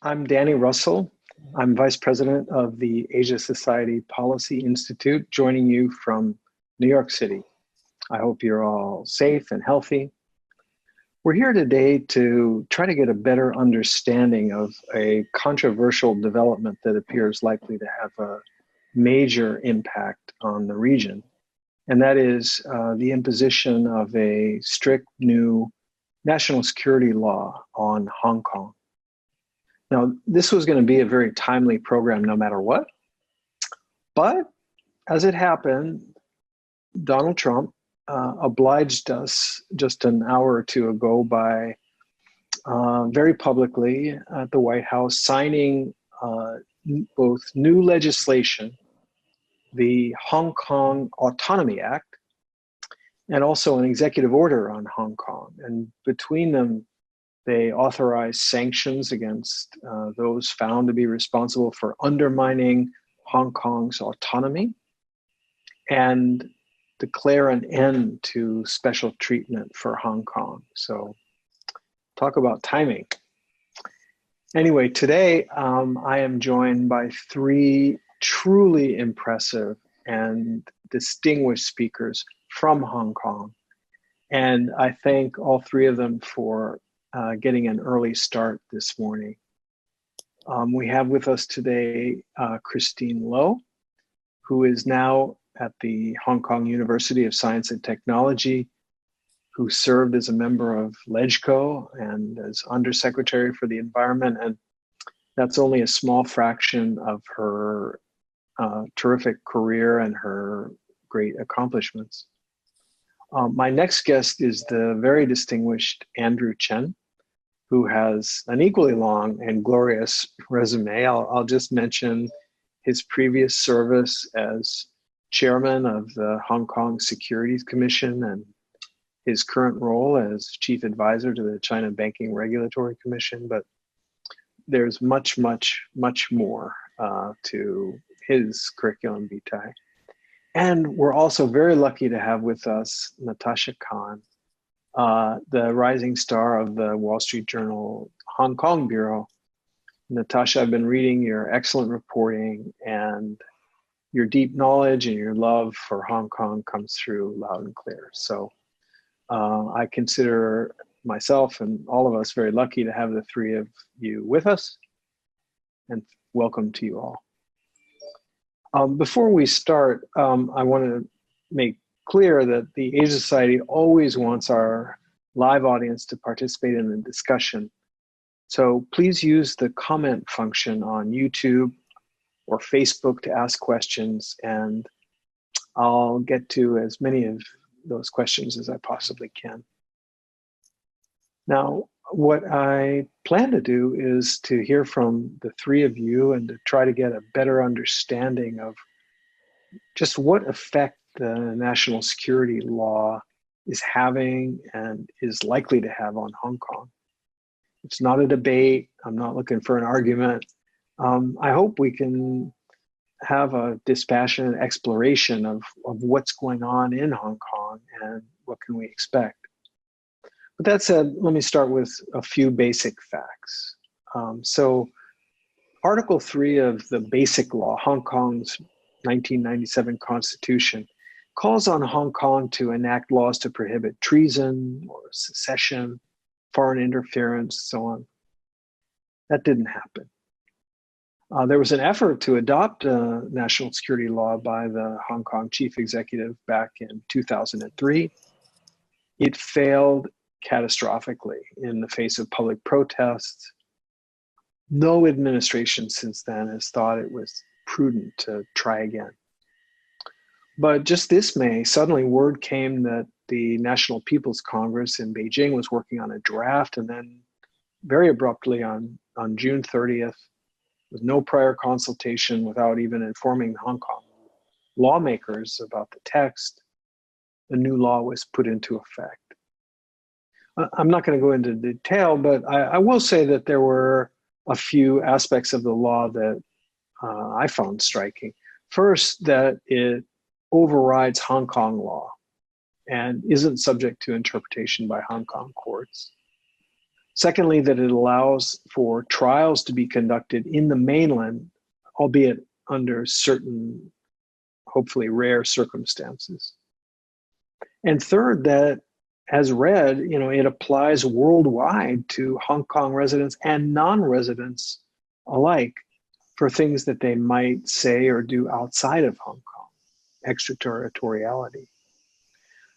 I'm Danny Russell. I'm Vice President of the Asia Society Policy Institute, joining you from New York City. I hope you're all safe and healthy. We're here today to try to get a better understanding of a controversial development that appears likely to have a major impact on the region, and that is the imposition of a strict new national security law on Hong Kong. Now, this was going to be a very timely program no matter what, but as it happened, Donald Trump obliged us just an hour or two ago by very publicly at the White House signing both new legislation, the Hong Kong Autonomy Act, and also an executive order on Hong Kong. And between them, they authorize sanctions against those found to be responsible for undermining Hong Kong's autonomy and declare an end to special treatment for Hong Kong. So talk about timing. Anyway, today I am joined by three truly impressive and distinguished speakers from Hong Kong. And I thank all three of them for getting an early start this morning. We have with us today Christine Loh, who is now at the Hong Kong University of Science and Technology, who served as a member of LegCo and as Undersecretary for the Environment. And that's only a small fraction of her terrific career and her great accomplishments. My next guest is the very distinguished Andrew Chen, who has an equally long and glorious resume. I'll just mention his previous service as chairman of the Hong Kong Securities Commission and his current role as chief advisor to the China Banking Regulatory Commission. But there's much, much, much more to his curriculum vitae. And we're also very lucky to have with us Natasha Khan, the rising star of the Wall Street Journal Hong Kong Bureau. Natasha, I've been reading your excellent reporting, and your deep knowledge and your love for Hong Kong comes through loud and clear. So I consider myself and all of us very lucky to have the three of you with us, and welcome to you all. Before we start, I want to make clear that the Asia Society always wants our live audience to participate in the discussion. So please use the comment function on YouTube or Facebook to ask questions, and I'll get to as many of those questions as I possibly can. Now, what I plan to do is to hear from the three of you and to try to get a better understanding of just what effect the national security law is having and is likely to have on Hong Kong. It's not a debate. I'm not looking for an argument. I hope we can have a dispassionate exploration of what's going on in Hong Kong and what can we expect. But that said, let me start with a few basic facts. So Article 3 of the Basic Law, Hong Kong's 1997 Constitution, calls on Hong Kong to enact laws to prohibit treason or secession, foreign interference, so on. That didn't happen. There was an effort to adopt a national security law by the Hong Kong chief executive back in 2003. It failed catastrophically in the face of public protests. No administration since then has thought it was prudent to try again. But just this May, suddenly word came that the National People's Congress in Beijing was working on a draft, and then very abruptly on June 30th, with no prior consultation, without even informing Hong Kong lawmakers about the text, the new law was put into effect. I'm not going to go into detail, but I will say that there were a few aspects of the law that I found striking. First, that it overrides Hong Kong law and isn't subject to interpretation by Hong Kong courts. Secondly, that it allows for trials to be conducted in the mainland, albeit under certain, hopefully rare circumstances. And third, that as read, it applies worldwide to Hong Kong residents and non-residents alike for things that they might say or do outside of Hong Kong, extraterritoriality.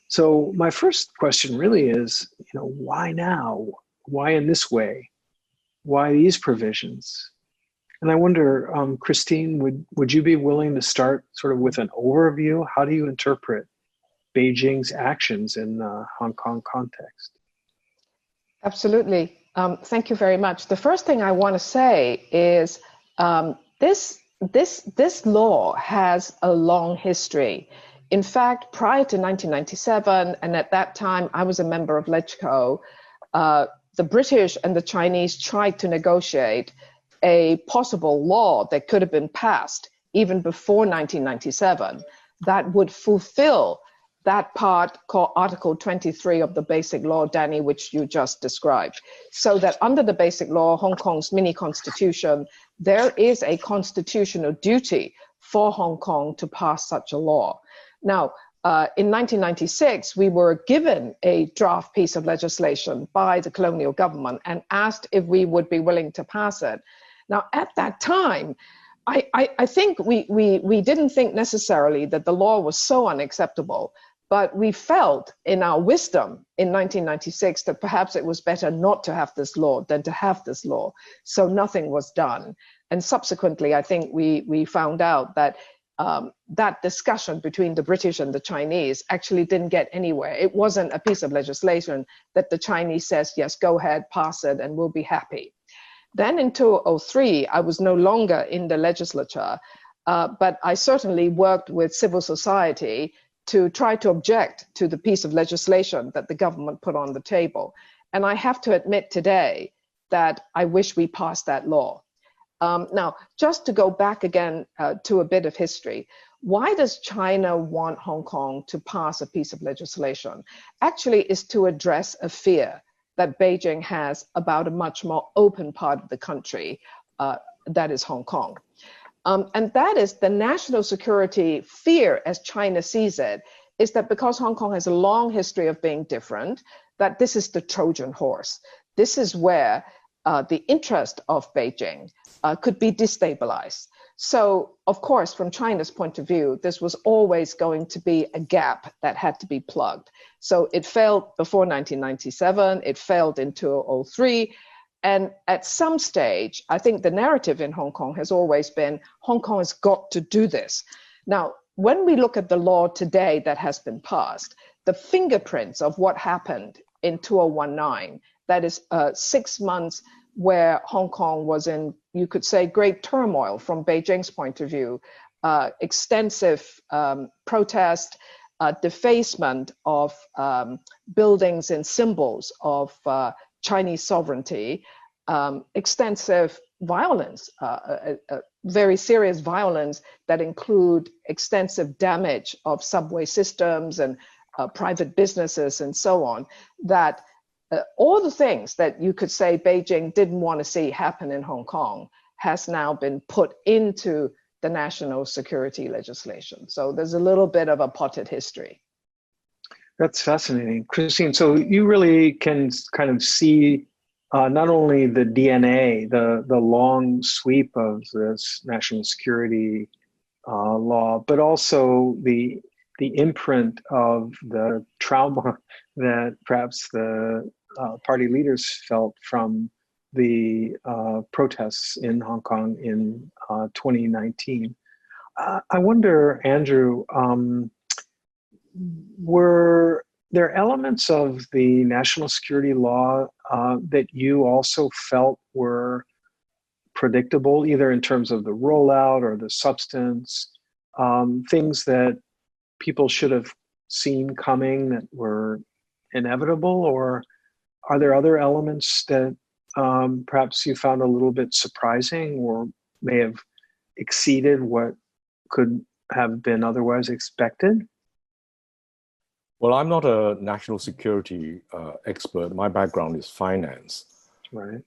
So my first question really is, why now? Why in this way? Why these provisions? And I wonder, Christine, would you be willing to start sort of with an overview? How do you interpret Beijing's actions in the Hong Kong context? Absolutely. Thank you very much. The first thing I want to say is this law has a long history. In fact, prior to 1997, and at that time I was a member of LegCo, the British and the Chinese tried to negotiate a possible law that could have been passed even before 1997 that would fulfill that part called Article 23 of the Basic Law, Danny, which you just described. So that under the Basic Law, Hong Kong's mini constitution, there is a constitutional duty for Hong Kong to pass such a law. Now, in 1996, we were given a draft piece of legislation by the colonial government and asked if we would be willing to pass it. Now, at that time, I think we didn't think necessarily that the law was so unacceptable, but we felt in our wisdom in 1996 that perhaps it was better not to have this law than to have this law. So nothing was done. And subsequently, I think we found out that that discussion between the British and the Chinese actually didn't get anywhere. It wasn't a piece of legislation that the Chinese says, yes, go ahead, pass it, and we'll be happy. Then in 2003, I was no longer in the legislature, but I certainly worked with civil society to try to object to the piece of legislation that the government put on the table. And I have to admit today that I wish we passed that law. Now, just to go back again to a bit of history, why does China want Hong Kong to pass a piece of legislation? Actually, is to address a fear that Beijing has about a much more open part of the country, that is Hong Kong. And that is the national security fear, as China sees it, is that because Hong Kong has a long history of being different, that this is the Trojan horse. This is where the interest of Beijing could be destabilized. So, of course, from China's point of view, this was always going to be a gap that had to be plugged. So it failed before 1997, it failed in 2003. And at some stage, I think the narrative in Hong Kong has always been, Hong Kong has got to do this. Now, when we look at the law today that has been passed, the fingerprints of what happened in 2019, that is 6 months where Hong Kong was in, you could say, great turmoil from Beijing's point of view, extensive protest, defacement of buildings and symbols of Chinese sovereignty, extensive violence, very serious violence that include extensive damage of subway systems and private businesses and so on, that all the things that you could say Beijing didn't want to see happen in Hong Kong has now been put into the national security legislation. So there's a little bit of a potted history. That's fascinating. Christine, so you really can kind of see not only the DNA, the long sweep of this national security law, but also the imprint of the trauma that perhaps the party leaders felt from the protests in Hong Kong in 2019. I wonder, Andrew, were there elements of the national security law that you also felt were predictable, either in terms of the rollout or the substance, things that people should have seen coming that were inevitable? Or are there other elements that perhaps you found a little bit surprising or may have exceeded what could have been otherwise expected? Well, I'm not a national security expert. My background is finance. Right.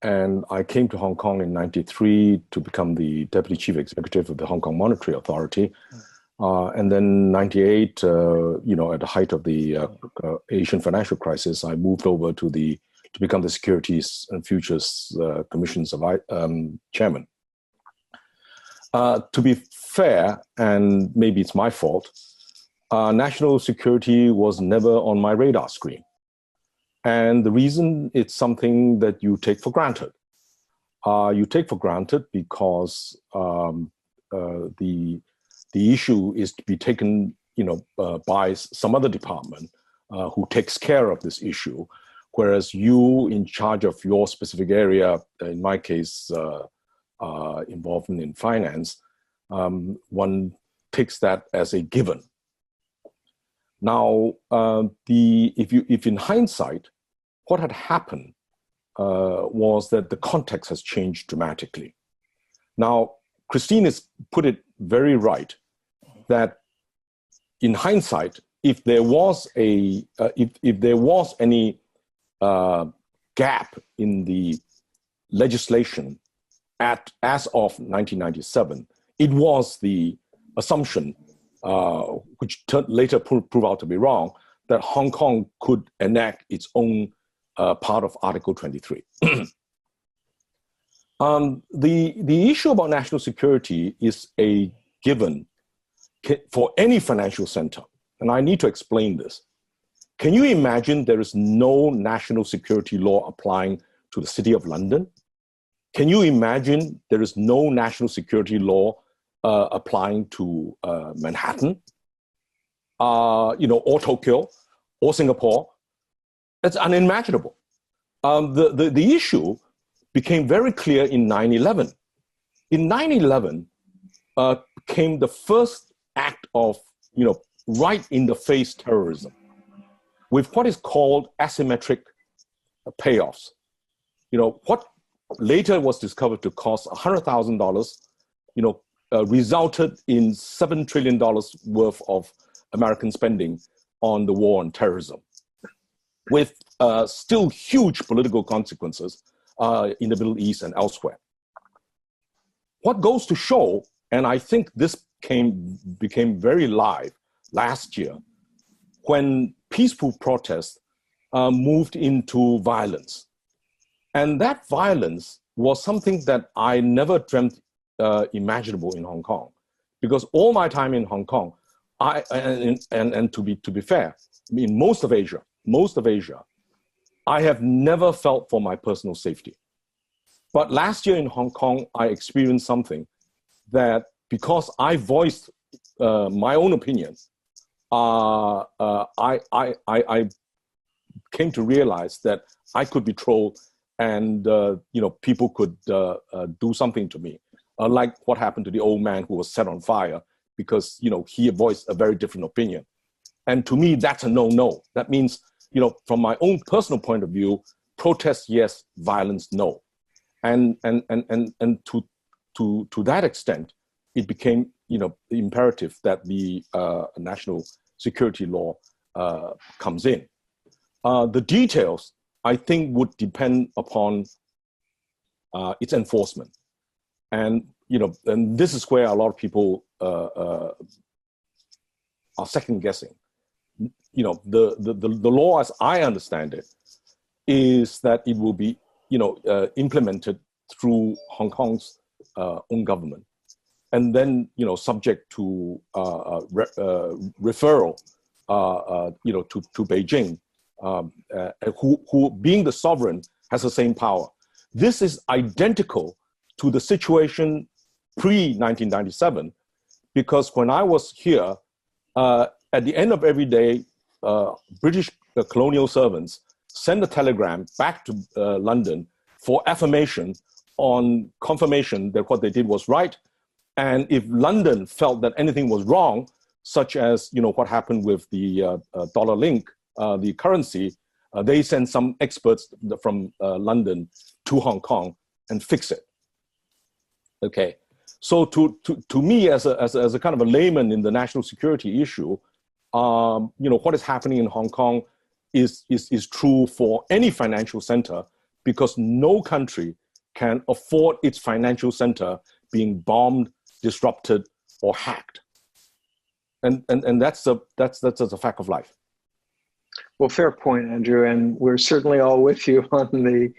And I came to Hong Kong in '93 to become the Deputy Chief Executive of the Hong Kong Monetary Authority. And then '98, at the height of the Asian financial crisis, I moved over to become the Securities and Futures Commission's chairman. To be fair, and maybe it's my fault, national security was never on my radar screen. And the reason, it's something that you take for granted. You take for granted because the issue is to be taken, by some other department who takes care of this issue, whereas you, in charge of your specific area, in my case, involvement in finance, one takes that as a given. Now, if in hindsight, what had happened was that the context has changed dramatically. Now, Christine has put it very right that in hindsight, if there was any gap in the legislation as of 1997, it was the assumption, which later proved out to be wrong, that Hong Kong could enact its own part of Article 23. The issue about national security is a given for any financial center. And I need to explain this. Can you imagine there is no national security law applying to the City of London? Can you imagine there is no national security law applying to Manhattan, or Tokyo, or Singapore? It's unimaginable. The issue became very clear in 9/11. In 9/11 came the first act of, right in the face terrorism, with what is called asymmetric payoffs. What later was discovered to cost $100,000, resulted in $7 trillion worth of American spending on the war on terrorism, with still huge political consequences in the Middle East and elsewhere. What goes to show, and I think this became very live last year, when peaceful protests moved into violence. And that violence was something that I never dreamt imaginable in Hong Kong, because all my time in Hong Kong, and to be fair, in most of Asia, I have never felt for my personal safety. But last year in Hong Kong, I experienced something that, because I voiced my own opinion, I came to realize that I could be trolled, and people could do something to me, like what happened to the old man who was set on fire because he voiced a very different opinion. And to me, that's a no-no. That means, from my own personal point of view, protest yes, violence no. And to that extent, it became imperative that the national security law comes in. The details, I think, would depend upon its enforcement. And this is where a lot of people are second guessing. The law, as I understand it, is that it will be implemented through Hong Kong's own government, and then subject to referral to Beijing, who being the sovereign has the same power. This is identical to the situation pre-1997, because when I was here, at the end of every day, British colonial servants send a telegram back to London for affirmation on confirmation that what they did was right. And if London felt that anything was wrong, such as what happened with the dollar link, the currency, they send some experts from London to Hong Kong and fix it. Okay, so to me, as a kind of a layman in the national security issue, what is happening in Hong Kong is true for any financial center, because no country can afford its financial center being bombed, disrupted, or hacked. And that's a fact of life. Well, fair point, Andrew, and we're certainly all with you on the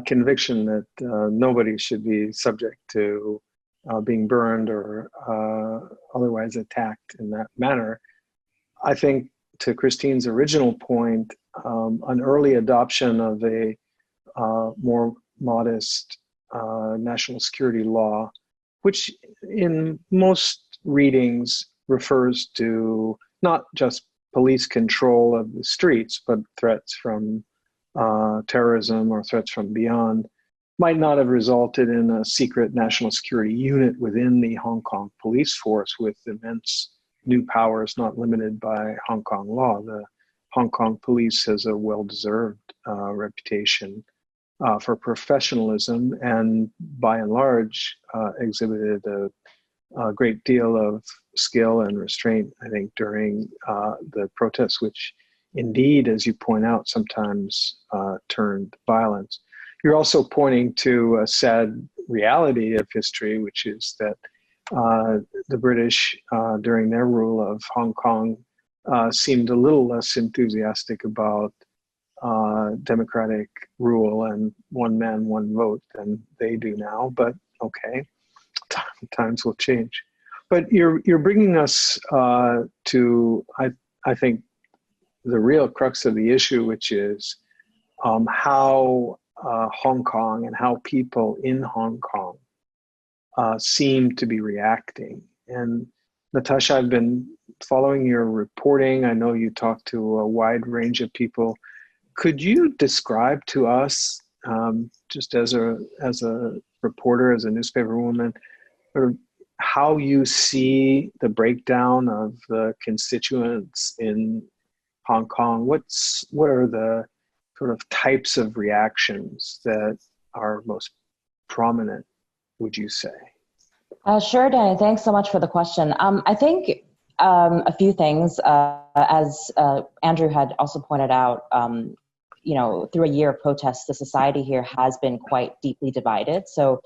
conviction that nobody should be subject to being burned or otherwise attacked in that manner. I think to Christine's original point, an early adoption of a more modest national security law, which in most readings refers to not just police control of the streets, but threats from terrorism or threats from beyond, might not have resulted in a secret national security unit within the Hong Kong police force with immense new powers not limited by Hong Kong law. The Hong Kong police has a well-deserved reputation for professionalism, and by and large exhibited a great deal of skill and restraint, I think, during the protests, which indeed, as you point out, sometimes turned violence. You're also pointing to a sad reality of history, which is that the British, during their rule of Hong Kong, seemed a little less enthusiastic about democratic rule and one man, one vote than they do now. But okay, times will change. But you're bringing us to, I think, the real crux of the issue, which is how Hong Kong and how people in Hong Kong seem to be reacting. And Natasha, I've been following your reporting. I know you talked to a wide range of people. Could you describe to us, just as a reporter, as a newspaper woman, sort of how you see the breakdown of the constituents in Hong Kong? What are the sort of types of reactions that are most prominent, would you say? Sure, Danny. Thanks so much for the question. I think a few things, as Andrew had also pointed out, through a year of protests, the society here has been quite deeply divided. So,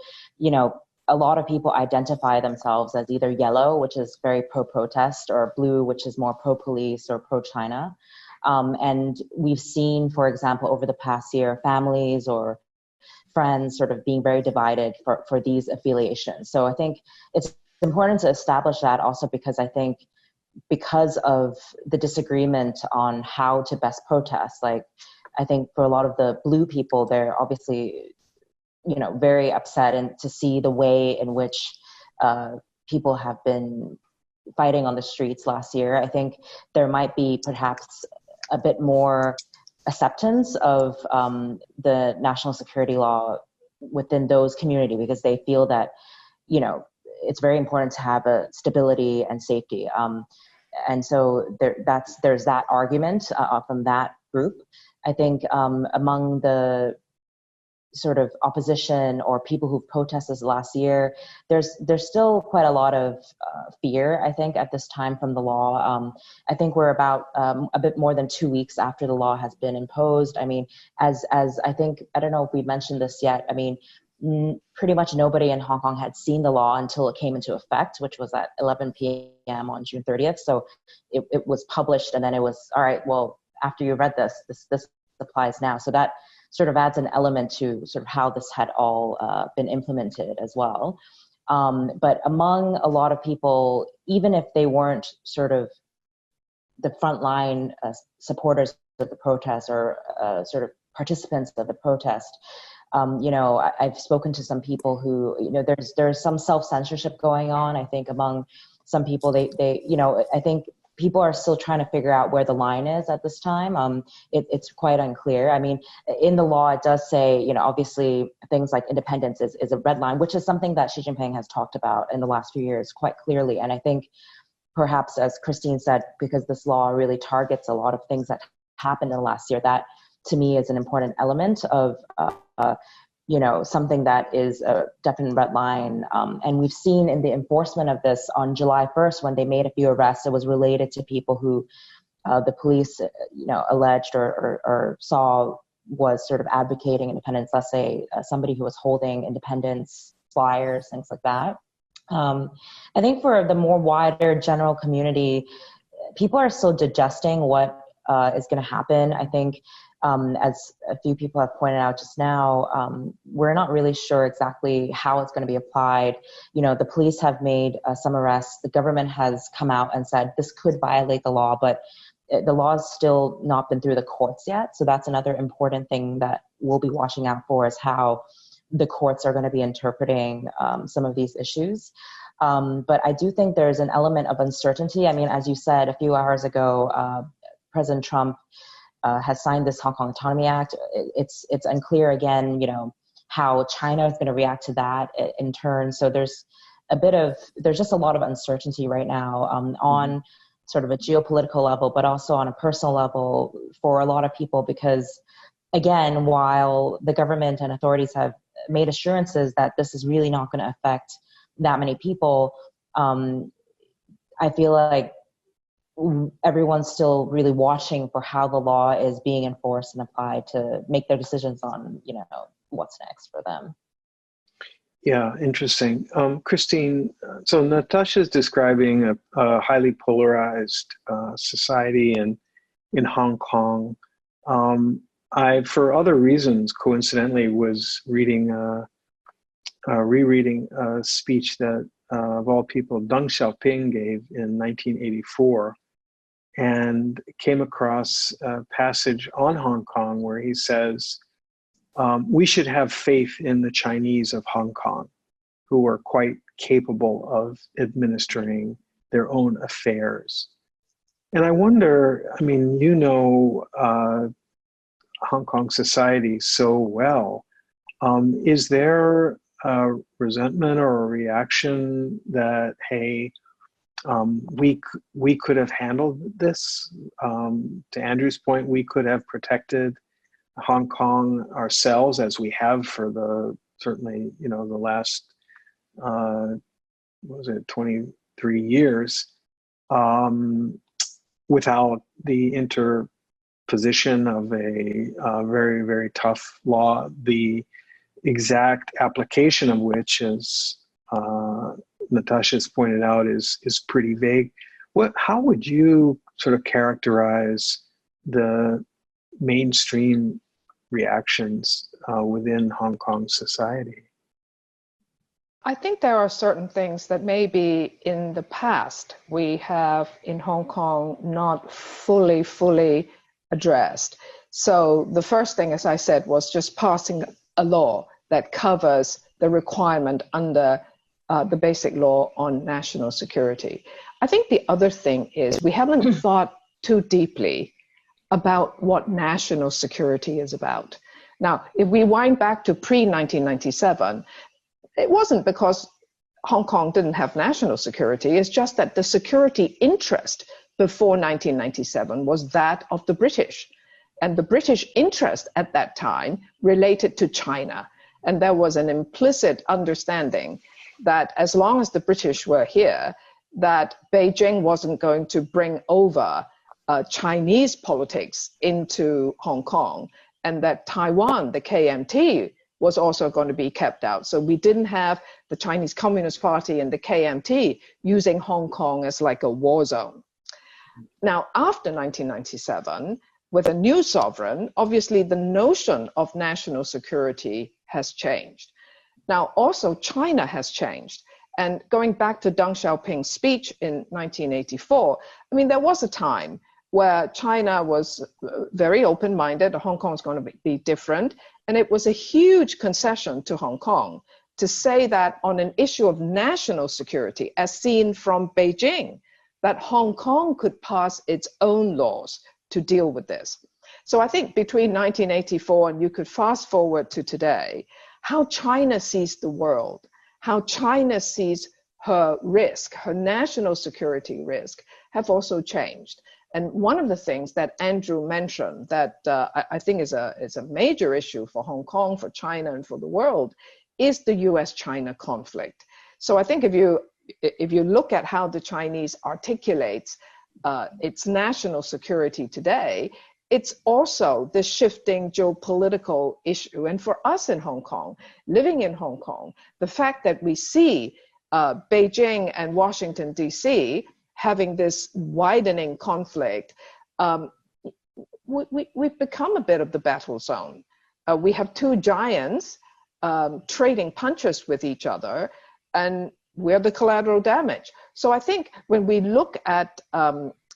a lot of people identify themselves as either yellow, which is very pro-protest, or blue, which is more pro-police or pro-China. And we've seen, for example, over the past year, families or friends sort of being very divided for these affiliations. So I think it's important to establish that also because I think because of the disagreement on how to best protest, like I think for a lot of the blue people, they're obviously, very upset and to see the way in which people have been fighting on the streets last year. I think there might be perhaps a bit more acceptance of the national security law within those community because they feel that, it's very important to have a stability and safety. And so there's that argument from that group. I think among the sort of opposition or people who've protested last year, there's still quite a lot of fear, I think, at this time from the law. I think we're about a bit more than 2 weeks after the law has been imposed. I mean, as I think, I don't know if we mentioned this yet, I mean, pretty much nobody in Hong Kong had seen the law until it came into effect, which was at 11 p.m. on June 30th. So it was published and then it was, all right, well, after you read this applies now. So that sort of adds an element to sort of how this had all been implemented as well. But among a lot of people, even if they weren't sort of the frontline supporters of the protest or sort of participants of the protest, I've spoken to some people who, there's some self-censorship going on. I think among some people, they I think people are still trying to figure out where the line is at this time. It's quite unclear. I mean, in the law, it does say, obviously things like independence is a red line, which is something that Xi Jinping has talked about in the last few years quite clearly. And I think perhaps, as Christine said, because this law really targets a lot of things that happened in the last year, that to me is an important element of, something that is a definite red line. And we've seen in the enforcement of this on July 1st, when they made a few arrests, it was related to people who the police, alleged or saw was sort of advocating independence, let's say somebody who was holding independence flyers, things like that. I think for the more wider general community, people are still digesting what is going to happen. I think, as a few people have pointed out just now, we're not really sure exactly how it's going to be applied. You know, the police have made some arrests. The government has come out and said this could violate the law, but the law has still not been through the courts yet. So that's another important thing that we'll be watching out for, is how the courts are going to be interpreting some of these issues. But I do think there's an element of uncertainty. I mean, as you said a few hours ago, President Trump has signed this Hong Kong Autonomy Act. It's unclear again, you know, how China is going to react to that in turn. So there's just a lot of uncertainty right now on sort of a geopolitical level, but also on a personal level for a lot of people, because again, while the government and authorities have made assurances that this is really not going to affect that many people, I feel like everyone's still really watching for how the law is being enforced and applied to make their decisions on, you know, what's next for them. Yeah, interesting. Christine, so Natasha's describing a highly polarized society in Hong Kong. I, for other reasons, coincidentally, was rereading a speech that, of all people, Deng Xiaoping gave in 1984, and came across a passage on Hong Kong where he says, we should have faith in the Chinese of Hong Kong, who are quite capable of administering their own affairs. And I wonder, I mean, you know Hong Kong society so well. Is there a resentment or a reaction that, hey, we could have handled this? To Andrew's point, we could have protected Hong Kong ourselves, as we have for certainly, you know, the last, 23 years, without the interposition of a very, very tough law, the exact application of which, as Natasha's pointed out, is pretty vague. How would you sort of characterize the mainstream reactions within Hong Kong society? I think there are certain things that maybe in the past we have in Hong Kong not fully addressed. So the first thing, as I said, was just passing a law that covers the requirement under the basic law on national security. I think the other thing is we haven't thought too deeply about what national security is about. Now, if we wind back to pre-1997, it wasn't because Hong Kong didn't have national security. It's just that the security interest before 1997 was that of the British. And the British interest at that time related to China. And there was an implicit understanding that as long as the British were here, that Beijing wasn't going to bring over Chinese politics into Hong Kong, and that Taiwan, the KMT, was also going to be kept out. So we didn't have the Chinese Communist Party and the KMT using Hong Kong as like a war zone. Now, after 1997, with a new sovereign, obviously the notion of national security has changed. Now, also China has changed. And going back to Deng Xiaoping's speech in 1984, I mean, there was a time where China was very open-minded. Hong Kong is going to be different. And it was a huge concession to Hong Kong to say that on an issue of national security, as seen from Beijing, that Hong Kong could pass its own laws to deal with this. So I think between 1984 and you could fast forward to today, how China sees the world, how China sees her risk, her national security risk, have also changed. And one of the things that Andrew mentioned that I think is a major issue for Hong Kong, for China, and for the world is the US-China conflict. So I think if you look at how the Chinese articulates its national security today, it's also the shifting geopolitical issue. And for us in Hong Kong, living in Hong Kong, the fact that we see Beijing and Washington, D.C. having this widening conflict, we've become a bit of the battle zone. We have two giants trading punches with each other, and we're the collateral damage. So I think when we look at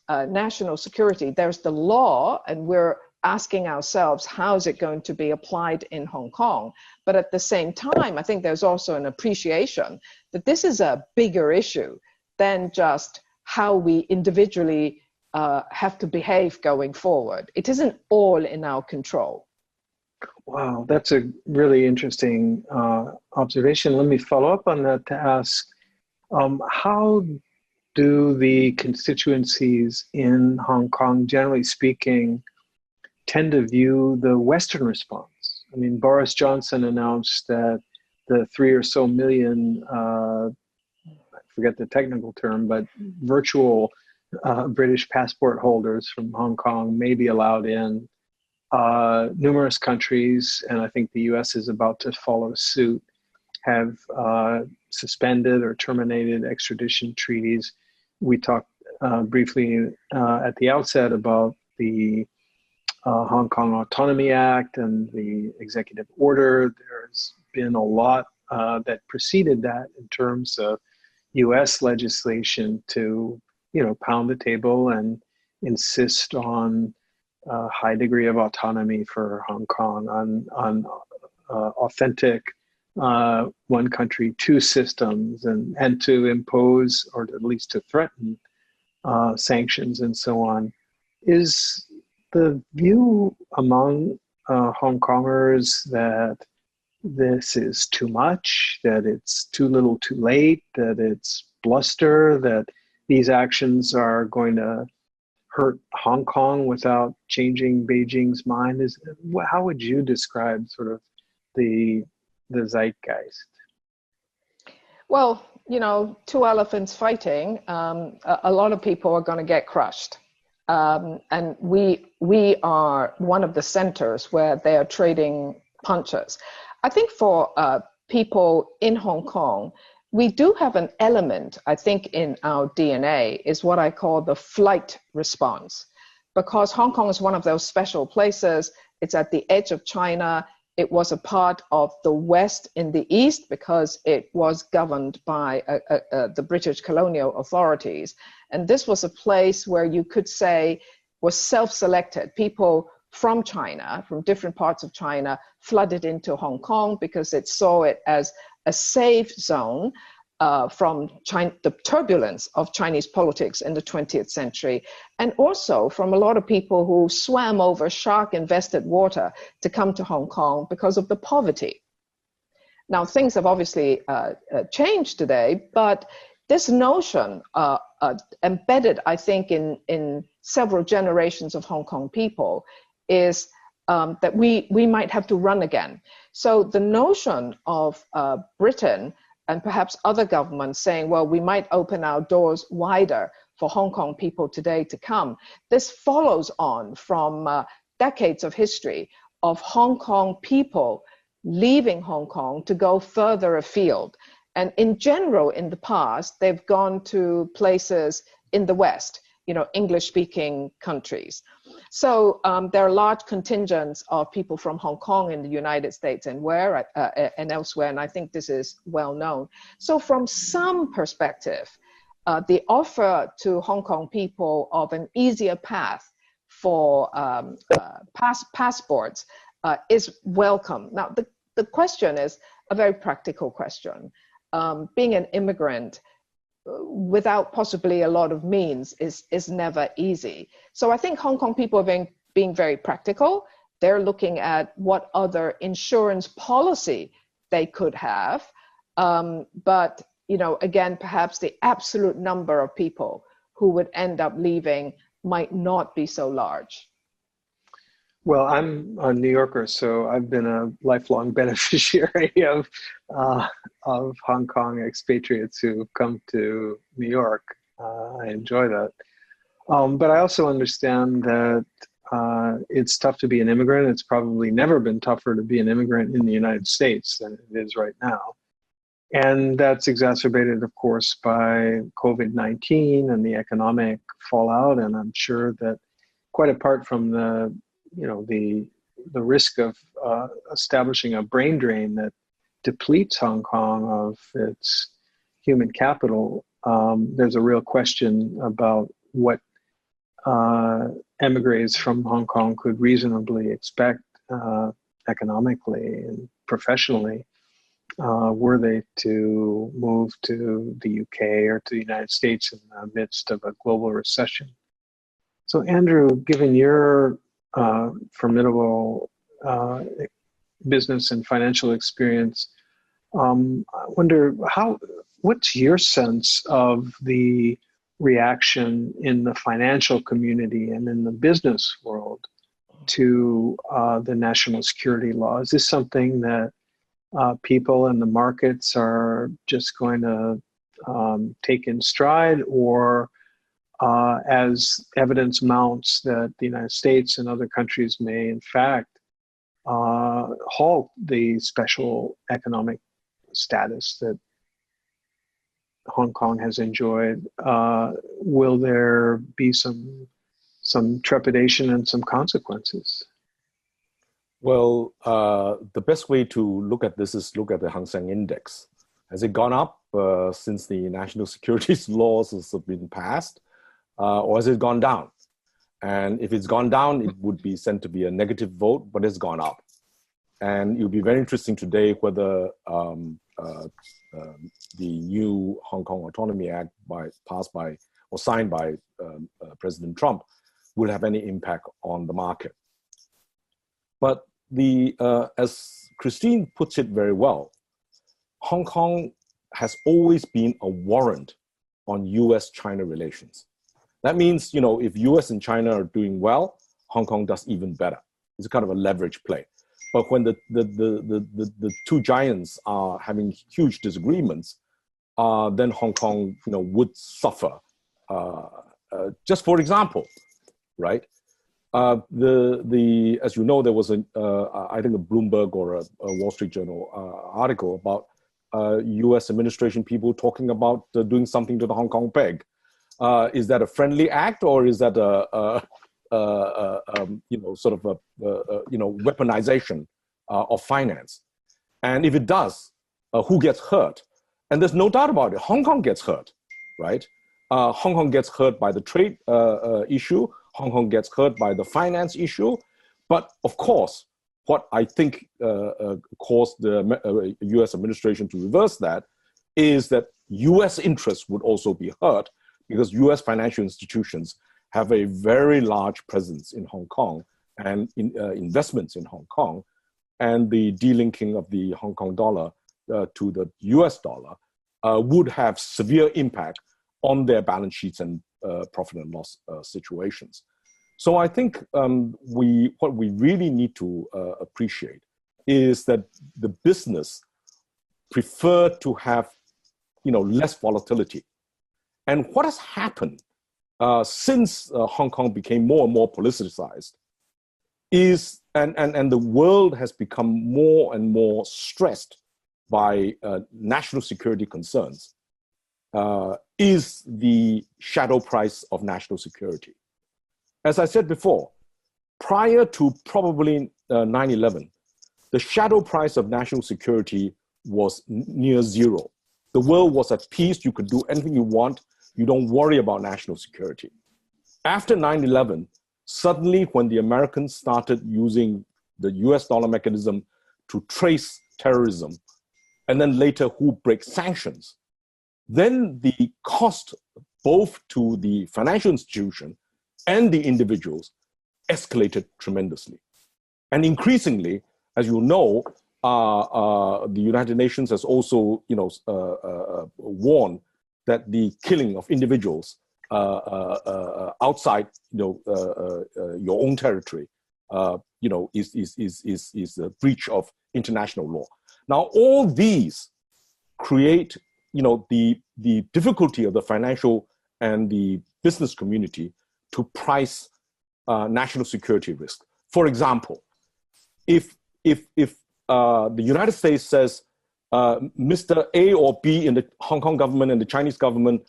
national security, there's the law, and we're asking ourselves, how is it going to be applied in Hong Kong? But at the same time, I think there's also an appreciation that this is a bigger issue than just how we individually have to behave going forward. It isn't all in our control. Wow, that's a really interesting observation. Let me follow up on that to ask, how do the constituencies in Hong Kong, generally speaking, tend to view the Western response? I mean, Boris Johnson announced that the 3 or so million, I forget the technical term, but virtual British passport holders from Hong Kong may be allowed in. Numerous countries, and I think the US is about to follow suit, have suspended or terminated extradition treaties. We talked briefly at the outset about the Hong Kong Autonomy Act and the executive order. There's been a lot that preceded that in terms of US legislation to, pound the table and insist on a high degree of autonomy for Hong Kong, on authentic one country, two systems, and to impose, or at least to threaten, sanctions and so on. Is the view among Hong Kongers that this is too much, that it's too little too late, that it's bluster, that these actions are going to hurt Hong Kong without changing Beijing's mind? How would you describe sort of the zeitgeist? Well, two elephants fighting, a lot of people are going to get crushed. And we are one of the centers where they are trading punches. I think for people in Hong Kong, we do have an element, I think, in our DNA, is what I call the flight response. Because Hong Kong is one of those special places. It's at the edge of China. It was a part of the West in the East because it was governed by the British colonial authorities. And this was a place where you could say was self-selected. People from China, from different parts of China, flooded into Hong Kong because it saw it as a safe zone from the turbulence of Chinese politics in the 20th century, and also from a lot of people who swam over shark-infested water to come to Hong Kong because of the poverty. Now, things have obviously changed today, but this notion embedded, I think, in several generations of Hong Kong people is that we might have to run again. So the notion of Britain and perhaps other governments saying, well, we might open our doors wider for Hong Kong people today to come, this follows on from decades of history of Hong Kong people leaving Hong Kong to go further afield. And in general, in the past, they've gone to places in the West, English-speaking countries. So there are large contingents of people from Hong Kong in the United States and elsewhere, and I think this is well known. So from some perspective, the offer to Hong Kong people of an easier path for passports is welcome. Now, the question is a very practical question. Being an immigrant without possibly a lot of means is never easy. So I think Hong Kong people are being very practical. They're looking at what other insurance policy they could have. But, again, perhaps the absolute number of people who would end up leaving might not be so large. Well, I'm a New Yorker, so I've been a lifelong beneficiary of Hong Kong expatriates who've come to New York. I enjoy that. But I also understand that it's tough to be an immigrant. It's probably never been tougher to be an immigrant in the United States than it is right now. And that's exacerbated, of course, by COVID-19 and the economic fallout. And I'm sure that quite apart from the risk of establishing a brain drain that depletes Hong Kong of its human capital, there's a real question about what emigres from Hong Kong could reasonably expect economically and professionally were they to move to the UK or to the United States in the midst of a global recession. So Andrew, given your formidable business and financial experience, I wonder what's your sense of the reaction in the financial community and in the business world to the national security law? Is this something that people in the markets are just going to take in stride, or as evidence mounts that the United States and other countries may in fact halt the special economic status that Hong Kong has enjoyed, will there be some trepidation and some consequences? Well, the best way to look at this is look at the Hang Seng Index. Has it gone up since the national securities laws have been passed, or has it gone down? And if it's gone down, it would be said to be a negative vote, but it's gone up. And it would be very interesting today whether the new Hong Kong Autonomy Act passed by or signed by President Trump will have any impact on the market. But as Christine puts it very well, Hong Kong has always been a warrant on US-China relations. That means, if US and China are doing well, Hong Kong does even better. It's a kind of a leverage play. But when the two giants are having huge disagreements, then Hong Kong, would suffer. Just for example, right? As you know, there was I think a Bloomberg or a Wall Street Journal article about U.S. administration people talking about doing something to the Hong Kong peg. Is that a friendly act, or is that weaponization of finance? And if it does, who gets hurt? And there's no doubt about it. Hong Kong gets hurt, right? Hong Kong gets hurt by the trade issue. Hong Kong gets hurt by the finance issue. But of course, what I think caused the US administration to reverse that is that US interests would also be hurt, because US financial institutions have a very large presence in Hong Kong and investments in Hong Kong, and the delinking of the Hong Kong dollar to the US dollar would have severe impact on their balance sheets and profit and loss situations. So I think what we really need to appreciate is that the business prefer to have less volatility. And what has happened since Hong Kong became more and more politicized is, and the world has become more and more stressed by national security concerns, is the shadow price of national security. As I said before, prior to probably 9/11, the shadow price of national security was near zero. The world was at peace. You could do anything you want. You don't worry about national security. After 9/11, suddenly when the Americans started using the US dollar mechanism to trace terrorism, and then later who breaks sanctions, then the cost both to the financial institution and the individuals escalated tremendously. And increasingly, as you know, the United Nations has also warned that the killing of individuals outside your own territory is a breach of international law. Now, all these create the difficulty of the financial and the business community to price national security risk. For example, if the United States says Mr. A or B in the Hong Kong government and the Chinese government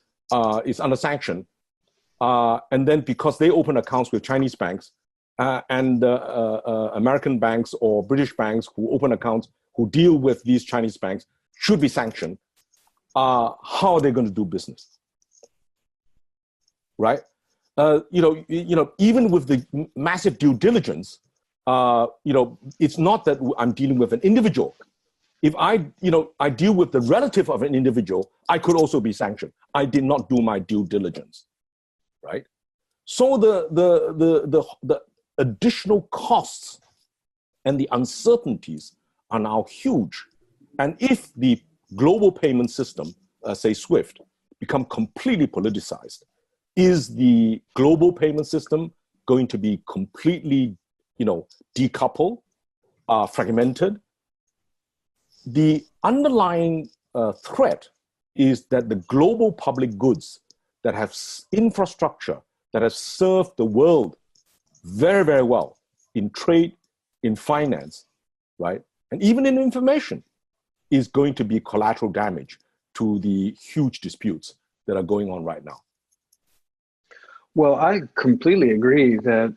is under sanction, and then because they open accounts with Chinese banks and American banks or British banks who open accounts who deal with these Chinese banks should be sanctioned, how are they going to do business? Right? Even with the massive due diligence, it's not that I'm dealing with an individual. If I deal with the relative of an individual, I could also be sanctioned. I did not do my due diligence, right? So the additional costs and the uncertainties are now huge. And if the global payment system, say SWIFT, become completely politicized, is the global payment system going to be completely, decoupled, fragmented? The underlying threat is that the global public goods that have infrastructure, that have served the world very, very well in trade, in finance, right? And even in information, is going to be collateral damage to the huge disputes that are going on right now. Well, I completely agree that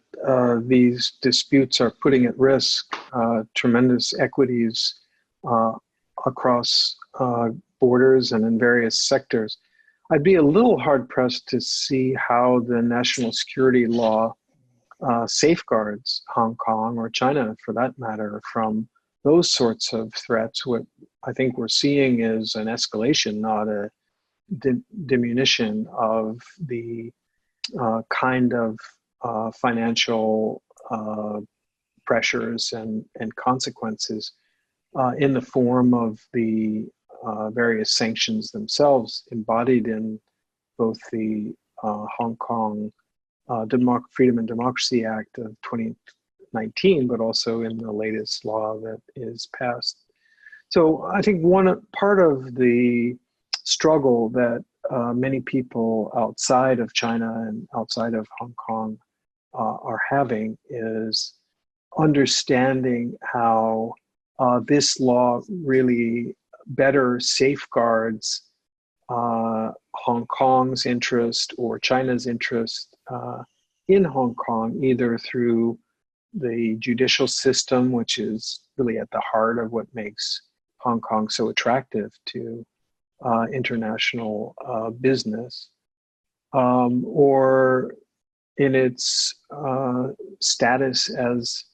these disputes are putting at risk tremendous equities across borders and in various sectors. I'd be a little hard-pressed to see how the national security law safeguards Hong Kong or China, for that matter, from those sorts of threats. What I think we're seeing is an escalation, not a diminution of the kind of financial pressures and consequences in the form of the various sanctions themselves embodied in both the Hong Kong Freedom and Democracy Act of 2019, but also in the latest law that is passed. So I think one part of the struggle that many people outside of China and outside of Hong Kong are having is understanding how this law really better safeguards Hong Kong's interest or China's interest in Hong Kong, either through the judicial system, which is really at the heart of what makes Hong Kong so attractive to international business, or in its status as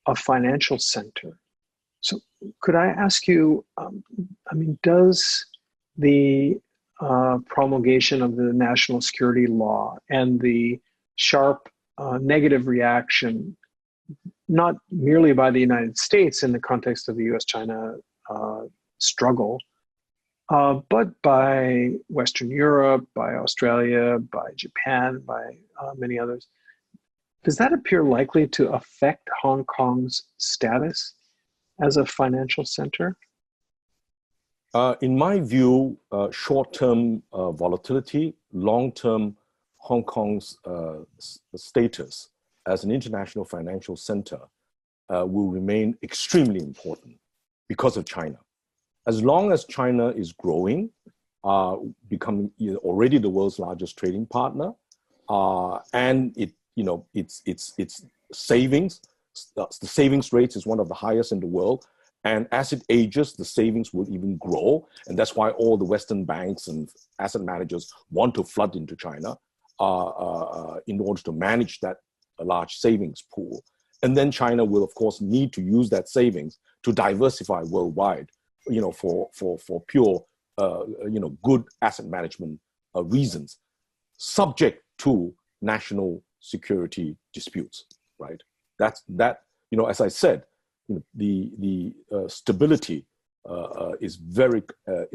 a financial center. So could I ask you, does the promulgation of the national security law and the sharp negative reaction, not merely by the United States in the context of the US-China struggle, but by Western Europe, by Australia, by Japan, by many others, does that appear likely to affect Hong Kong's status as a financial center? In my view, short-term volatility, long-term Hong Kong's status as an international financial center will remain extremely important because of China. As long as China is growing, becoming already the world's largest trading partner, and its savings, the savings rate is one of the highest in the world. And as it ages, the savings will even grow. And that's why all the Western banks and asset managers want to flood into China in order to manage that large savings pool. And then China will, of course, need to use that savings to diversify worldwide, for pure, good asset management reasons, subject to national security disputes, right? As I said, the stability is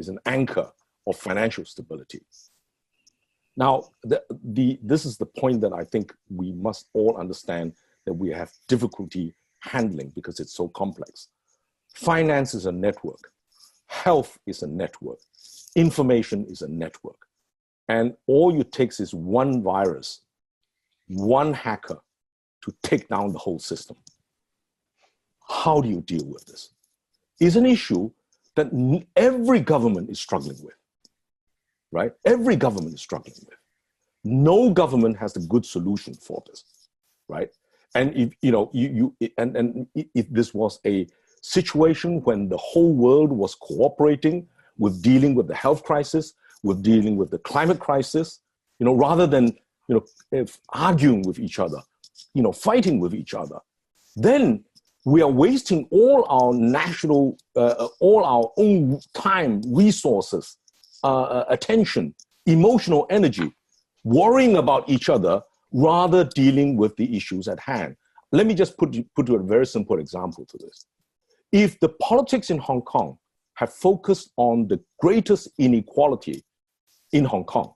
an anchor of financial stability. Now, this is the point that I think we must all understand that we have difficulty handling because it's so complex. Finance is a network. Health is a network. Information is a network. And all it takes is one virus, one hacker, to take down the whole system. How do you deal with this? It's an issue that every government is struggling with, right? Every government is struggling with. No government has a good solution for this, right? And if if this was a situation when the whole world was cooperating with dealing with the health crisis, with dealing with the climate crisis, rather than arguing with each other, fighting with each other, then we are wasting all our national, all our own time, resources, attention, emotional energy, worrying about each other rather dealing with the issues at hand. Let me just put you a very simple example to this. If the politics in Hong Kong have focused on the greatest inequality in Hong Kong,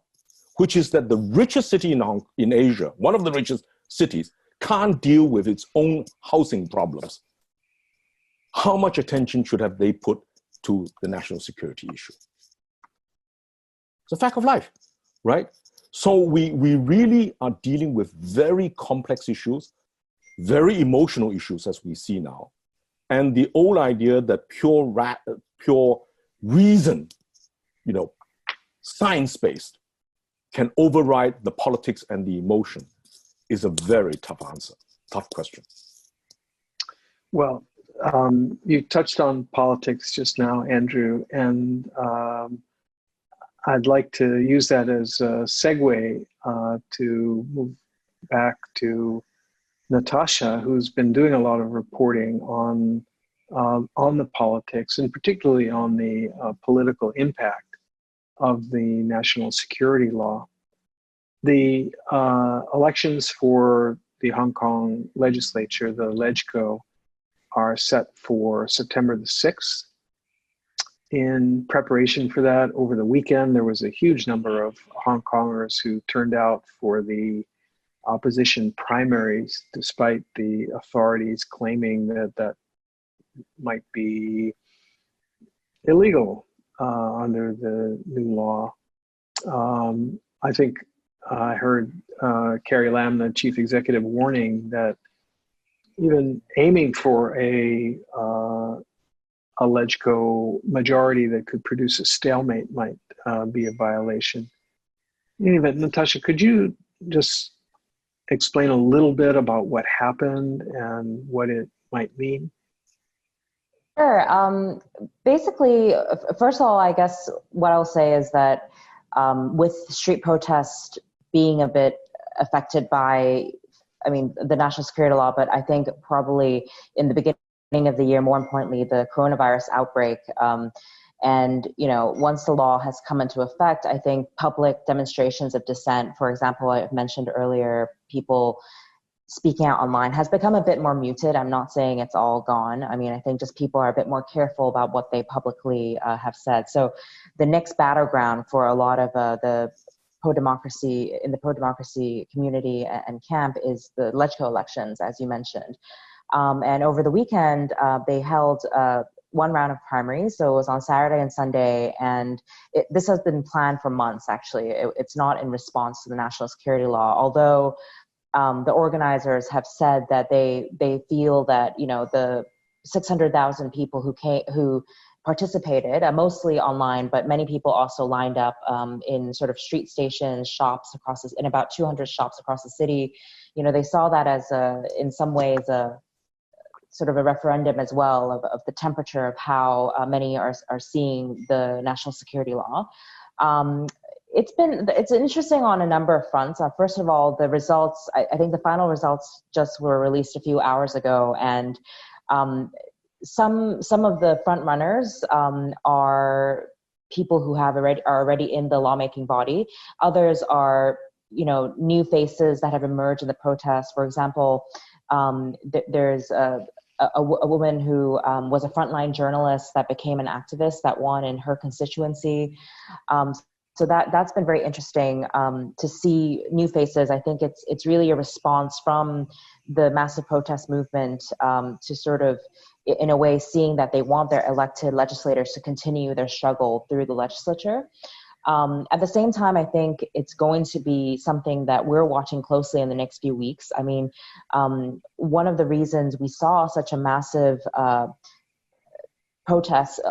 which is that the richest city in Asia, one of the richest cities, can't deal with its own housing problems, how much attention should have they put to the national security issue? It's a fact of life, right? So we really are dealing with very complex issues, very emotional issues as we see now. And the old idea that pure reason, science-based, can override the politics and the emotion is a very tough answer, tough question. Well, you touched on politics just now, Andrew, and I'd like to use that as a segue to move back to Natasha, who's been doing a lot of reporting on the politics, and particularly on the political impact of the national security law. The elections for the Hong Kong legislature, the LegCo, are set for September the 6th. In preparation for that, over the weekend, there was a huge number of Hong Kongers who turned out for the opposition primaries, despite the authorities claiming that might be illegal under the new law. I think I heard Carrie Lam, the chief executive, warning that even aiming for a LegCo majority that could produce a stalemate might be a violation. In any event, Natasha, could you just explain a little bit about what happened and what it might mean? Sure. Basically, first of all, I guess what I'll say is that with street protest being a bit affected by, the national security law, but I think probably in the beginning of the year, more importantly, the coronavirus outbreak. And, once the law has come into effect, I think public demonstrations of dissent, for example, I mentioned earlier, people speaking out online has become a bit more muted. I'm not saying it's all gone. I think just people are a bit more careful about what they publicly have said. So the next battleground for a lot of the pro-democracy community and camp is the LegCo elections, as you mentioned. And over the weekend, they held one round of primaries. So it was on Saturday and Sunday. And this has been planned for months, actually. It's not in response to the national security law, although the organizers have said that they feel that, the 600,000 people who participated, mostly online, but many people also lined up in sort of street stations, shops in about 200 shops across the city. They saw that as in some ways a sort of a referendum as well of the temperature of how many are seeing the national security law. It's interesting on a number of fronts. First of all, the results, I think the final results just were released a few hours ago, and some of the front runners are people who are already in the lawmaking body. Others are, new faces that have emerged in the protests. For example, there's a woman who was a frontline journalist that became an activist that won in her constituency. So that's been very interesting to see new faces. I think it's really a response from the massive protest movement to sort of, in a way, seeing that they want their elected legislators to continue their struggle through the legislature. At the same time, I think it's going to be something that we're watching closely in the next few weeks. I mean, one of the reasons we saw such a massive protest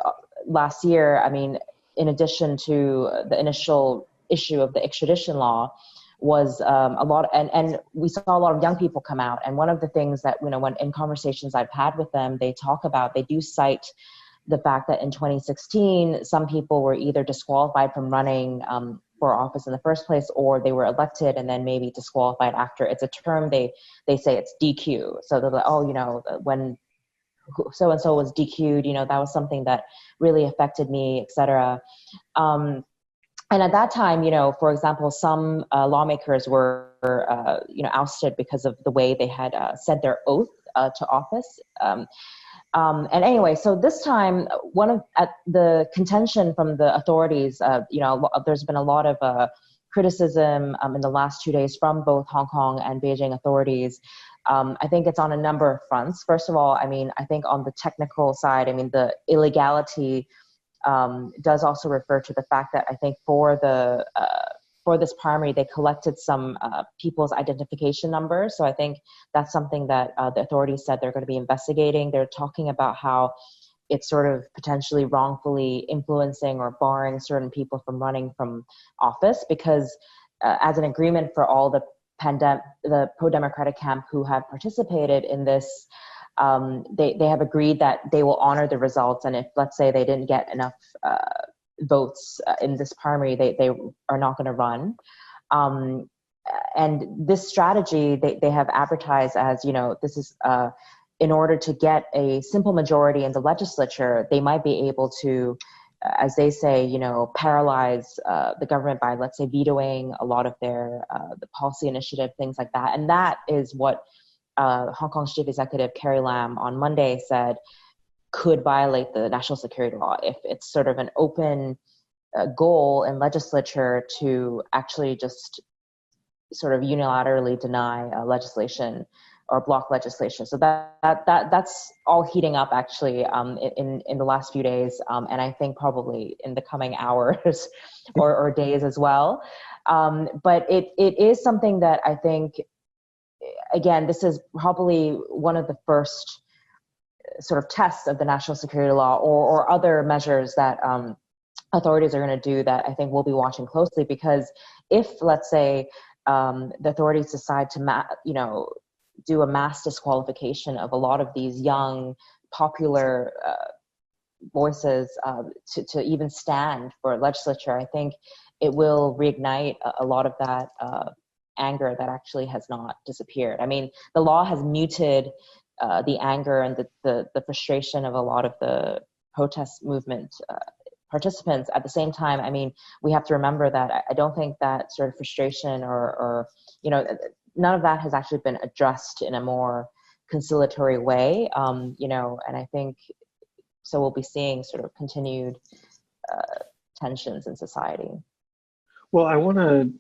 last year, I mean, in addition to the initial issue of the extradition law, was a lot, and we saw a lot of young people come out. And one of the things that, when in conversations I've had with them, they talk about, they do cite the fact that in 2016, some people were either disqualified from running for office in the first place, or they were elected and then maybe disqualified after. It's a term they say it's DQ. So they're like, oh, when so-and-so was DQ'd, that was something that really affected me, et cetera. And at that time, for example, some lawmakers were, ousted because of the way they had said their oath to office. And anyway, so this time, the contention from the authorities, there's been a lot of criticism in the last 2 days from both Hong Kong and Beijing authorities. I think it's on a number of fronts. First of all, I think on the technical side, the illegality does also refer to the fact that I think for this primary, they collected some people's identification numbers. So I think that's something that the authorities said they're going to be investigating. They're talking about how it's sort of potentially wrongfully influencing or barring certain people from running from office, because as an agreement for all the pro-democratic camp who have participated in this, they have agreed that they will honor the results. And if, let's say, they didn't get enough votes in this primary, they are not going to run. And this strategy, they have advertised as, this is in order to get a simple majority in the legislature, they might be able to, as they say, paralyze the government by, let's say, vetoing a lot of their the policy initiative, things like that. And that is what Hong Kong's chief executive Carrie Lam on Monday said could violate the national security law if it's sort of an open goal in legislature to actually just sort of unilaterally deny legislation or block legislation. So that's all heating up actually in the last few days, and I think probably in the coming hours or days as well. But it is something that I think, again, this is probably one of the first sort of tests of the national security law or other measures that authorities are going to do that I think we'll be watching closely, because if, let's say, the authorities decide to do a mass disqualification of a lot of these young, popular voices to even stand for legislature, I think it will reignite a lot of that anger that actually has not disappeared. I mean, the law has muted the anger and the frustration of a lot of the protest movement participants. At the same time, I mean, we have to remember that I don't think that sort of frustration or none of that has actually been addressed in a more conciliatory way, and I think so we'll be seeing sort of continued tensions in society. Well, I want to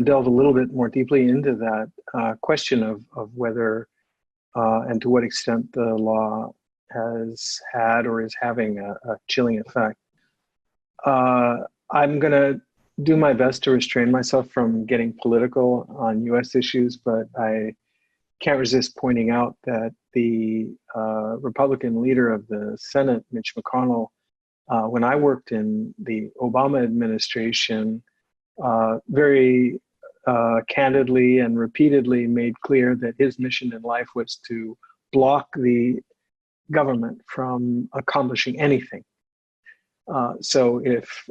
delve a little bit more deeply into that question of whether and to what extent the law has had or is having a chilling effect. I'm going to do my best to restrain myself from getting political on U.S. issues, but I can't resist pointing out that the Republican leader of the Senate, Mitch McConnell, when I worked in the Obama administration, very candidly and repeatedly made clear that his mission in life was to block the government from accomplishing anything. So if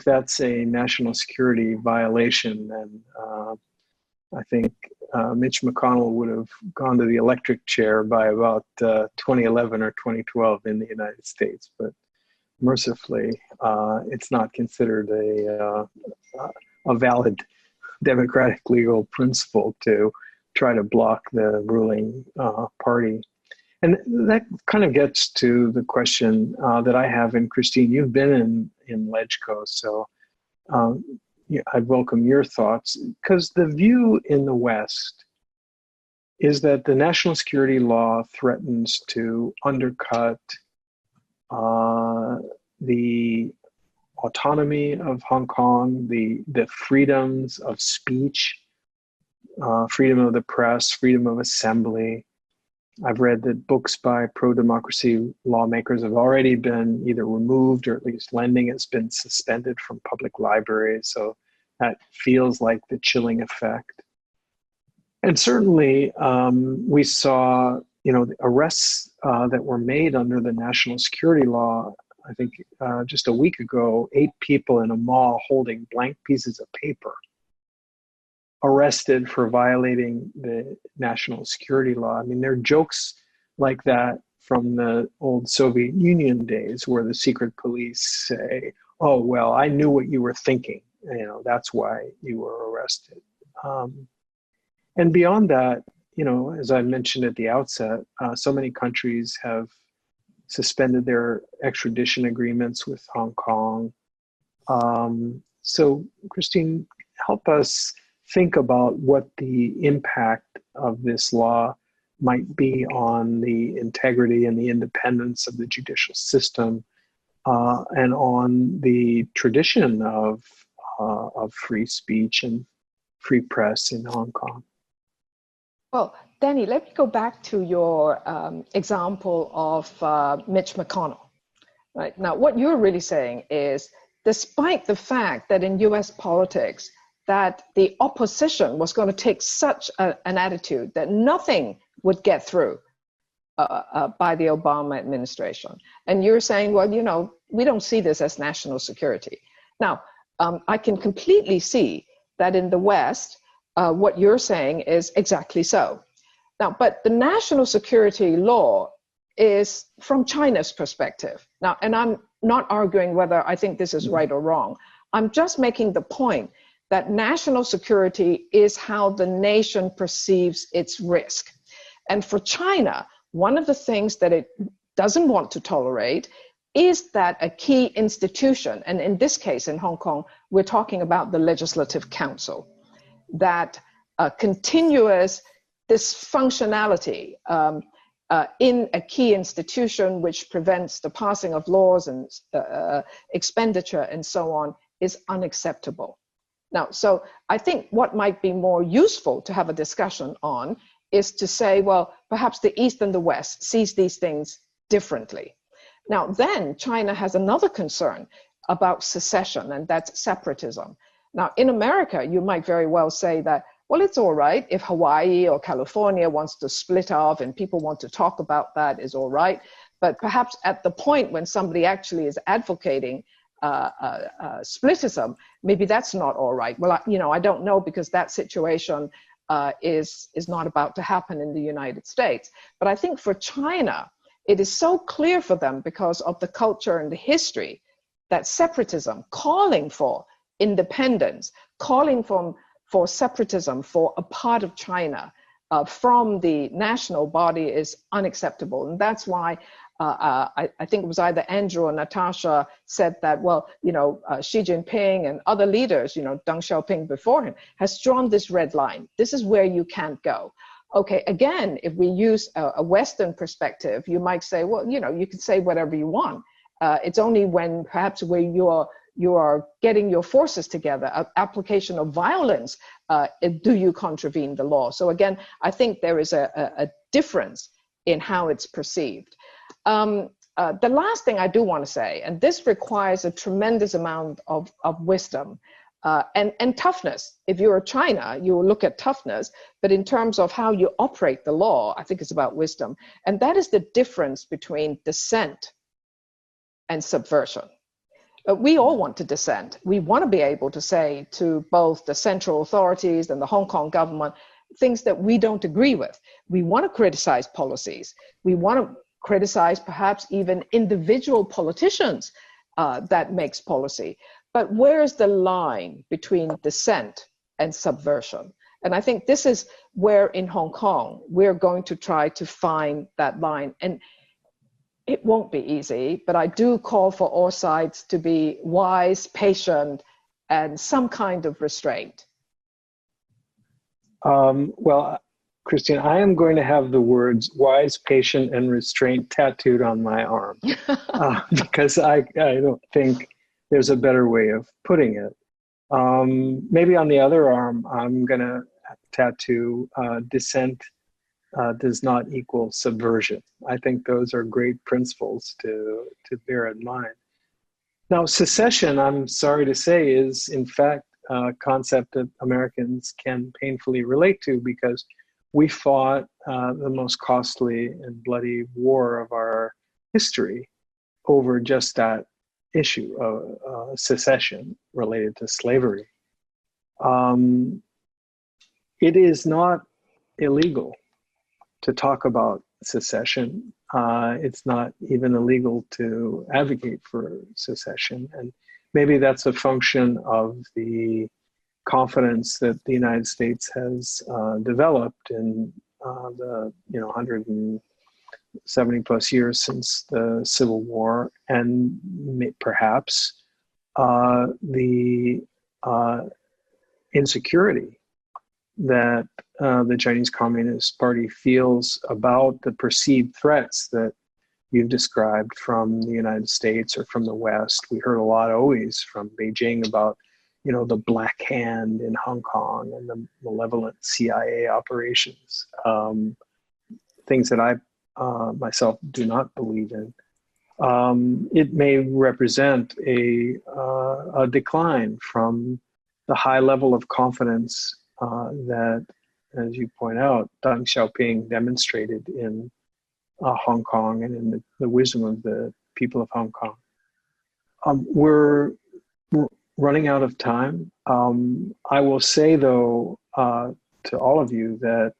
that's a national security violation, then I think Mitch McConnell would have gone to the electric chair by about 2011 or 2012 in the United States. But mercifully, it's not considered a valid democratic legal principle to try to block the ruling party. And that kind of gets to the question that I have. And Christine, you've been in LegCo, so I'd welcome your thoughts, because the view in the West is that the national security law threatens to undercut the autonomy of Hong Kong, the freedoms of speech, freedom of the press, freedom of assembly. I've read that books by pro-democracy lawmakers have already been either removed or at least lending has been suspended from public libraries. So that feels like the chilling effect. And certainly we saw, the arrests that were made under the national security law. I think just a week ago, 8 people in a mall holding blank pieces of paper arrested for violating the national security law. I mean, there are jokes like that from the old Soviet Union days where the secret police say, oh, well, I knew what you were thinking. That's why you were arrested. And beyond that, as I mentioned at the outset, so many countries have suspended their extradition agreements with Hong Kong. So, Christine, help us think about what the impact of this law might be on the integrity and the independence of the judicial system, and on the tradition of free speech and free press in Hong Kong. Well, Danny, let me go back to your example of Mitch McConnell. Right now, what you're really saying is, despite the fact that in U.S. politics, that the opposition was going to take such an attitude that nothing would get through by the Obama administration. And you're saying, well, we don't see this as national security. Now, I can completely see that in the West, what you're saying is exactly so. Now, but the national security law is from China's perspective. Now, and I'm not arguing whether I think this is right or wrong. I'm just making the point that national security is how the nation perceives its risk. And for China, one of the things that it doesn't want to tolerate is that a key institution, and in this case in Hong Kong, we're talking about the Legislative Council, that continuous dysfunctionality in a key institution which prevents the passing of laws and expenditure and so on is unacceptable. Now, so I think what might be more useful to have a discussion on is to say, well, perhaps the East and the West sees these things differently. Now, then China has another concern about secession, and that's separatism. Now, in America, you might very well say that, well, it's all right if Hawaii or California wants to split off and people want to talk about that, is all right. But perhaps at the point when somebody actually is advocating splitism, maybe that's not all right. Well, I don't know, because that situation is not about to happen in the United States. But I think for China, it is so clear for them because of the culture and the history that separatism, calling for independence, calling for separatism for a part of China from the national body is unacceptable. And that's why I think it was either Andrew or Natasha said that, well, Xi Jinping and other leaders, Deng Xiaoping before him, has drawn this red line. This is where you can't go. Okay, again, if we use a Western perspective, you might say, well, you can say whatever you want. It's only when perhaps where you are getting your forces together, application of violence, do you contravene the law? So again, I think there is a difference in how it's perceived. The last thing I do want to say, and this requires a tremendous amount of wisdom and toughness. If you're China, you will look at toughness, but in terms of how you operate the law, I think it's about wisdom. And that is the difference between dissent and subversion. We all want to dissent. We want to be able to say to both the central authorities and the Hong Kong government things that we don't agree with. We want to criticize policies. We want to criticize perhaps even individual politicians that makes policy. But where's the line between dissent and subversion? And I think this is where in Hong Kong, we're going to try to find that line. And it won't be easy, but I do call for all sides to be wise, patient, and some kind of restraint. Well, Christine, I am going to have the words wise, patient, and restraint tattooed on my arm because I don't think there's a better way of putting it. Maybe on the other arm, I'm going to tattoo dissent does not equal subversion. I think those are great principles to bear in mind. Now, secession, I'm sorry to say, is in fact a concept that Americans can painfully relate to, because we fought the most costly and bloody war of our history over just that issue of secession related to slavery. It is not illegal to talk about secession. It's not even illegal to advocate for secession. And maybe that's a function of the confidence that the United States has developed in the 170 plus years since the Civil War, and perhaps the insecurity that the Chinese Communist Party feels about the perceived threats that you've described from the United States or from the West. We heard a lot always from Beijing about, the Black Hand in Hong Kong and the malevolent CIA operations, things that I myself do not believe in. It may represent a decline from the high level of confidence that, as you point out, Deng Xiaoping demonstrated in Hong Kong and in the wisdom of the people of Hong Kong. We're running out of time. I will say, though, to all of you that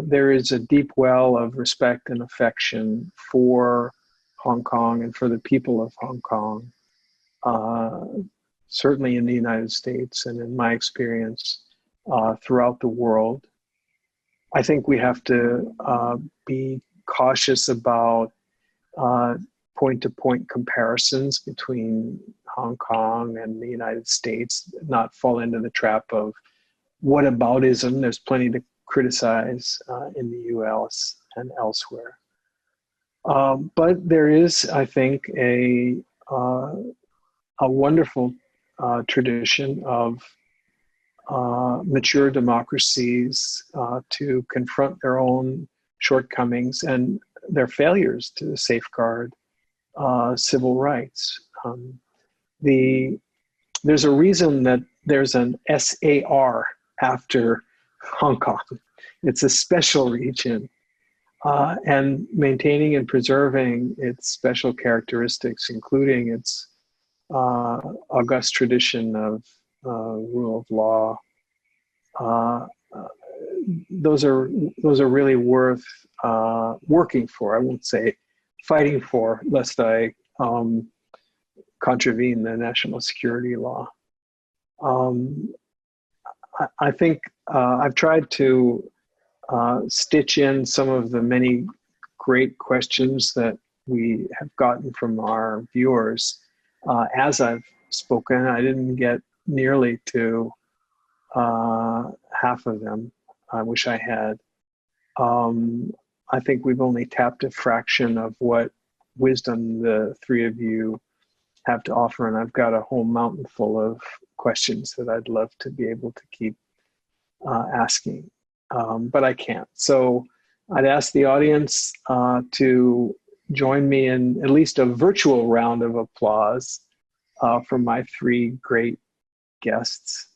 there is a deep well of respect and affection for Hong Kong and for the people of Hong Kong, certainly in the United States and in my experience throughout the world. I think we have to be cautious about point-to-point comparisons between Hong Kong and the United States, not fall into the trap of whataboutism. There's plenty to criticize in the US and elsewhere. But there is, I think, a wonderful tradition of mature democracies to confront their own shortcomings and their failures to safeguard civil rights. There's a reason that there's an SAR after Hong Kong. It's a special region, and maintaining and preserving its special characteristics, including its august tradition of rule of law. Those are really worth working for. I won't say fighting for, lest I contravene the national security law. I think I've tried to stitch in some of the many great questions that we have gotten from our viewers as I've spoken. I didn't get nearly to half of them. I wish I had. I think we've only tapped a fraction of what wisdom the three of you have to offer, and I've got a whole mountain full of questions that I'd love to be able to keep asking, but I can't. So I'd ask the audience to join me in at least a virtual round of applause for my three great guests.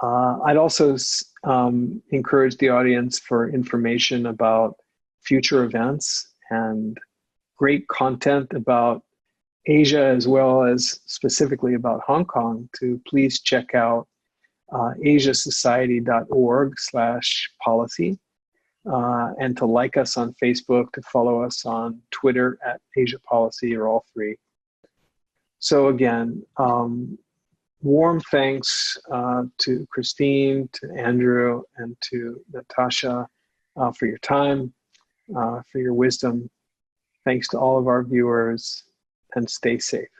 I'd also encourage the audience for information about future events and great content about Asia, as well as specifically about Hong Kong, to please check out asiasociety.org/policy, and to like us on Facebook, to follow us on Twitter @Asia Policy, or all three. So again, warm thanks to Christine, to Andrew, and to Natasha for your time, for your wisdom. Thanks to all of our viewers, and stay safe.